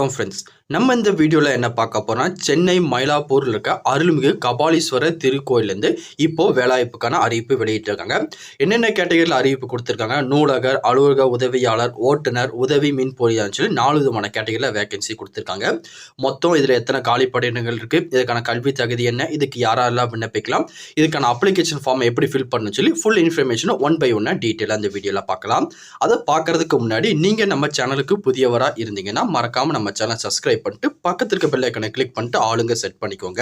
Friends நம்ம இந்த வீடியோவில் என்ன பார்க்க போறோம்னா சென்னை மயிலாப்பூரில் இருக்க அருள்மிகு கபாலீஸ்வரர் திருக்கோயிலேருந்து இப்போ வேலைவாய்ப்புக்கான அறிவிப்பு வெளியிட்டிருக்காங்க. என்னென்ன கேட்டகரியில் அறிவிப்பு கொடுத்துருக்காங்க, நூலகர், அலுவலக உதவியாளர், ஓட்டுநர், உதவி மின் பொறியாளர் சொல்லி 4 விதமான கேட்டகரியில் வேகன்சி கொடுத்துருக்காங்க. மொத்தம் இதில் எத்தனை காலி பணியிடங்கள் இருக்குது, இதுக்கான கல்வி தகுதி என்ன, இதுக்கு யாரெல்லாம் விண்ணப்பிக்கலாம், இதுக்கான அப்ளிகேஷன் ஃபார்ம் எப்படி ஃபில் பண்ணணும்னு சொல்லி ஃபுல் இன்ஃபர்மேஷனை ஒன் பை ஒன்னாக டீட்டெயிலாக அந்த வீடியோவில் பார்க்கலாம். அதை பார்க்கறதுக்கு முன்னாடி நீங்கள் நம்ம சேனலுக்கு புதியவராக இருந்தீங்கன்னா மறக்காமல் நம்ம சேனல் சப்ஸ்கிரைப் பண்ணிட்டு பக்கத்துல இருக்க பெல் ஐகானை கிளிக் பண்ணிட்டு ஆளுங்க செட் பண்ணிக்கோங்க.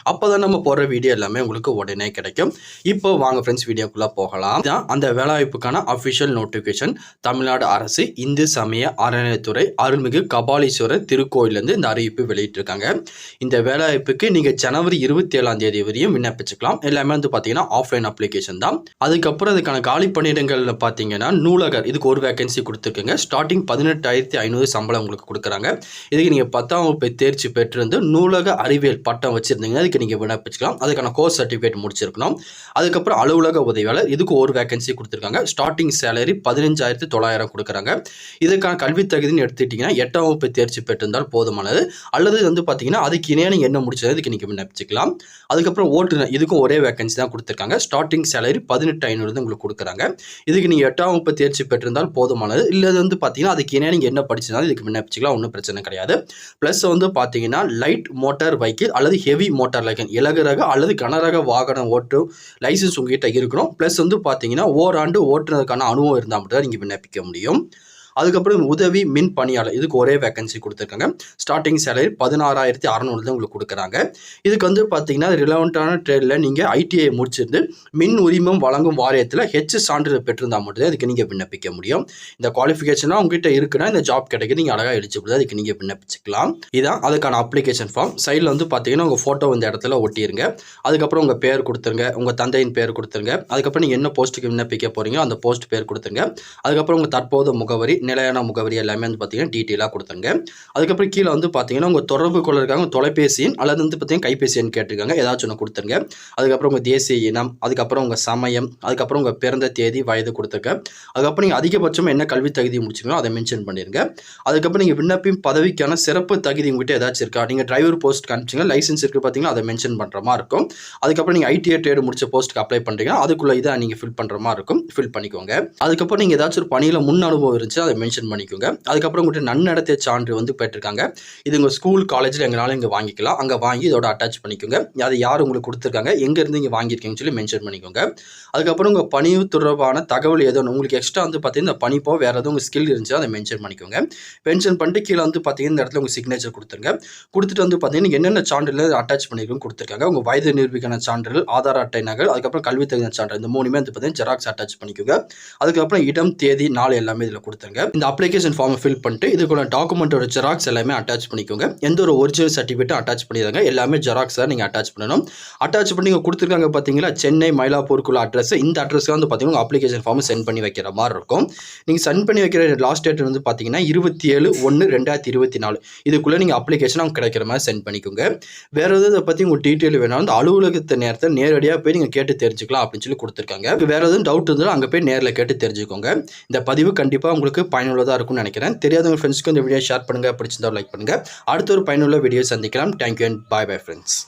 அப்பதான் நம்ம போடுற வீடியோ எல்லாமே உங்களுக்கு உடனே கிடைக்கும். இப்போ வாங்க ஃப்ரெண்ட்ஸ் வீடியோக்குள்ள போகலாம். இதான் அந்த வேலைவாய்ப்புக்கான அஃபிஷியல் நோட்டிஃபிகேஷன். தமிழ்நாடு அரசு இந்து சமய அறநிலையத்துறை அருள்மிகு கபாலீஸ்வரர் திருக்கோயிலிருந்து இந்த அறிவிப்பு வெளியிட்டிருக்காங்க. இந்த வேலைவாய்ப்புக்கு நீங்க ஜனவரி 27ஆம் தேதி வரையும் விண்ணப்பிச்சுக்கலாம். எல்லாமே வந்து பாத்தீங்கன்னா ஆஃப்லைன் அப்ளிகேஷன் தான். அதுக்கப்புறம் இதுக்கான காலி பணியிடங்கள்ல பாத்தீங்கன்னா நூலகர் இதுக்கு ஒரு வேகன்சி கொடுத்துருக்குங்க. ஸ்டார்டிங் 18,500 சம்பளம் உங்களுக்கு கொடுக்குறாங்க. இதுக்கு நீங்கள் 10ஆம் வகுப்பு தேர்ச்சி பெற்றிருந்து நூலக அறிவியல் பட்டம் வச்சுருந்தீங்கன்னா இதுக்கு நீங்கள் விண்ணப்பிச்சுக்கலாம். அதுக்கான கோர்ஸ் சர்டிஃபிகேட் முடிச்சிருக்கணும். அதுக்கப்புறம் அலுவலக உதவியாளர் இதுக்கு ஒரு வேகன்சி கொடுத்துருக்காங்க. ஸ்டார்டிங் சேலரி 15,900 கொடுக்குறாங்க. இதுக்கான கல்வி தகுதின்னு எடுத்துக்கிட்டிங்கன்னா 8ஆம் வகுப்பு தேர்ச்சி பெற்றிருந்தால் போதுமானது. அல்லது வந்து பார்த்தீங்கன்னா அதுக்கு இணையாக நீங்கள் என்ன முடிச்சது இதுக்கு நீங்கள் விண்ணப்பிச்சுக்கலாம். அதுக்கப்புறம் ஓட்டுநர் இதுக்கும் ஒரே வேகன்சி தான் கொடுத்துருக்காங்க. ஸ்டார்டிங் சேலரி 18,500 உங்களுக்கு கொடுக்குறாங்க. இதுக்கு நீங்கள் 8ஆம் வகுப்பு தேர்ச்சி பெற்றிருந்தால் போதுமானது. இல்லை வந்து பார்த்தீங்கன்னா அதுக்கு இணையாக நீங்கள் என்ன படிச்சிருந்தாலும் இதுக்கு விண்ணப்பிச்சுக்கலாம். ஒன்றும் பிரச்சனை கிடையாது. ப்ளஸ் வந்து பார்த்தீங்கன்னா லைட் மோட்டார் வெஹிக்கிள் அல்லது ஹெவி மோட்டார் வெஹிக்கிள் இலகுரக அல்லது கனரக வாகனம் ஓட்டும் லைசன்ஸ் உங்ககிட்ட இருக்கணும். ப்ளஸ் வந்து பார்த்தீங்கன்னா ஓராண்டு ஓட்டுனதுக்கான அனுபவம் இருந்தால் மட்டும் தான் நீங்கள் விண்ணப்பிக்க முடியும். அதுக்கப்புறம் உதவி மின் பணியாளர் இதுக்கு ஒரே வேகன்சி கொடுத்துருக்காங்க. ஸ்டார்டிங் சேலரி 16,600 தான் உங்களுக்கு கொடுக்குறாங்க. இதுக்கு வந்து பார்த்தீங்கன்னா ரிலவெண்ட்டான ட்ரேடில் நீங்கள் ஐடிஐ முடிச்சிருந்து மின் உரிமம் வழங்கும் வாரியத்தில் சான்றிதழ் பெற்றிருந்தால் மட்டும் தான் இதுக்கு நீங்கள் விண்ணப்பிக்க முடியும். இந்த குவாலிஃபிகேஷனாக உங்ககிட்ட இருக்குன்னா இந்த ஜாப் கிடைக்க நீங்கள் அழகாக எலிஜிபிள் அதுக்கு நீங்கள் விண்ணப்பிச்சுக்கலாம். இதான் அதுக்கான அப்ளிகேஷன் ஃபார்ம். சைடில் வந்து பார்த்தீங்கன்னா உங்கள் ஃபோட்டோ இந்த இடத்துல ஒட்டிடுங்க. அதுக்கப்புறம் உங்கள் பேர் கொடுத்துருங்க, உங்கள் தந்தையின் பேர் கொடுத்துருங்க. அதுக்கப்புறம் நீங்கள் என்ன போஸ்ட்டுக்கு விண்ணப்பிக்க போகிறீங்களோ அந்த போஸ்ட் பேர் கொடுத்துருங்க. அதுக்கப்புறம் உங்கள் தற்போது முகவரி, நிலையான முகவரி எல்லாமே வந்து பார்த்தீங்கன்னா டீட்டெயிலாக கொடுத்துருங்க. அதுக்கப்புறம் கீழே வந்து பார்த்தீங்கன்னா உங்கள் தொடர்பு கொள்ளுறதுக்காக தொலைபேசி எண் அல்லது வந்து பார்த்தீங்கன்னா கைபேசி எண் கேட்டிருக்காங்க. ஏதாச்சும் ஒன்று கொடுத்துருங்க. அதுக்கப்புறம் உங்கள் தேசிய இனம், அதுக்கப்புறம் உங்கள் சமயம், அதுக்கப்புறம் உங்கள் பிறந்த தேதி, வயது கொடுத்துருங்க. அதுக்கப்புறம் நீங்கள் அதிகபட்சமாக என்ன கல்வி தகுதி முடிச்சிங்களோ அதை மென்ஷன் பண்ணிடுங்க. அதுக்கப்புறம் நீங்கள் விண்ணப்பின் பதவிக்கான சிறப்பு தகுதி உங்கள்கிட்ட ஏதாச்சும் இருக்கா, நீங்கள் டிரைவர் போஸ்ட் காமிச்சிங்க லைசன்ஸ் இருக்குது பார்த்தீங்கன்னா அதை மென்ஷன் பண்ணுற மாதிரி இருக்கும். அதுக்கப்புறம் நீங்கள் ஐடிஐ ட்ரேடு முடிச்ச போஸ்ட்டுக்கு அப்ளை பண்ணுறீங்கன்னா அதுக்குள்ளே இதை நீங்கள் ஃபில் பண்ணுற மாதிரி இருக்கும். ஃபில் பண்ணிக்கோங்க. அதுக்கப்புறம் நீங்கள் ஏதாச்சும் ஒரு பணியில் முன் அனுபவம் இருந்துச்சு அதை மென்ஷன் பண்ணிக்கோங்க. அதுக்கப்புறம் உங்கள்கிட்ட நன்னடத்தை சான்று வந்து பெற்றிருக்காங்க. இது உங்கள் ஸ்கூல் காலேஜில் எங்கனாலும் இங்கே வாங்கிக்கலாம். அங்கே வாங்கி இதோட அட்டாச் பண்ணிக்கோங்க. அது யார் உங்களுக்கு கொடுத்துருக்காங்க, எங்கேருந்து இங்கே வாங்கியிருக்கீங்கன்னு சொல்லி மென்ஷன் பண்ணிக்கோங்க. அதுக்கப்புறம் உங்கள் பணி தொடர்பான தகவல் ஏதோ உங்களுக்கு எக்ஸ்ட்ரா வந்து பார்த்தீங்கன்னா இந்த பணிப்போ வேறு எதுவும் உங்கள் ஸ்கில் இருந்துச்சு அதை மென்ஷன் பண்ணிக்கோங்க. மென்ஷன் பண்ணிட்டு கீழே வந்து பார்த்தீங்கன்னா இந்த இடத்துல உங்கள் சிக்னேச்சர் கொடுத்துருங்க. கொடுத்துட்டு வந்து பார்த்தீங்கன்னா என்னென்ன சான்றிதழ் அட்டாச் பண்ணியிருக்கோம் கொடுத்துருக்காங்க. உங்கள் வயது நிரூபிக்கான சான்றிதழ், ஆதார் அட்டை நகல், அதுக்கப்புறம் கல்வி தகுந்த சான்றிதழ் இந்த 3மே வந்து பார்த்தீங்கன்னா ஜெராக்ஸ் அட்டாச் பண்ணிக்கோங்க. அதுக்கப்புறம் இடம், தேதி, நாள் எல்லாமே இதில் கொடுத்துருங்க. இந்த அப்ளிகேஷன் ஃபார்மை ஃபில் பண்ணிட்டு இதுக்குள்ள டாக்குமெண்ட்டோட ஜெராக்ஸ் எல்லாமே அட்டாச் பண்ணிக்கோங்க. எந்த ஒரு ஒரிஜினல் சர்டிஃபிகேட்டும் அட்டாச் பண்ணிடுங்க. எல்லாமே ஜெராக்ஸ் தான் நீங்கள் அட்டாச் பண்ணணும். அட்டாச் பண்ணி நீங்கள் கொடுத்துருக்காங்க பார்த்தீங்களா சென்னை மயிலாப்பூருக்குள்ள அட்ரஸ். இந்த அட்ரஸ்க்கு வந்து பார்த்தீங்கன்னா அப்ளிகேஷன் ஃபார்ம் சென்ட் பண்ணி வைக்கிற மாதிரி இருக்கும். நீங்கள் சென்ட் பண்ணி வைக்கிற லாஸ்ட் டேட் வந்து பார்த்தீங்கன்னா 27/1/2024 இதுக்குள்ளே நீங்கள் அப்ளிகேஷன் அவங்க கிடைக்கிற மாதிரி சென்ட் பண்ணிக்கோங்க. வேறு எதுவும் இதை பற்றி உங்களுக்கு டீட்டெயில் வேணாலும் அந்த அலுவலகத்தை நேரத்தில் நேரடியாக போய் நீங்கள் கேட்டு தெரிஞ்சுக்கலாம் அப்படின்னு சொல்லி கொடுத்துருக்காங்க. வேறு எதுவும் டவுட் இருந்தாலும் அங்கே போய் நேரில் கேட்டு தெரிஞ்சுக்கோங்க. இந்த பதிவு கண்டிப்பாக உங்களுக்கு பயனுள்ளதாக இருக்கும்னு நினைக்கிறேன். தெரியாதவங்க ஃப்ரெண்ட்ஸ்க்கு இந்த வீடியோ ஷேர் பண்ணுங்கள். பிடிச்சிருந்தா லைக் பண்ணுங்கள். அடுத்த ஒரு பயனுள்ள வீடியோ சந்திக்கலாம். Thank you and bye friends.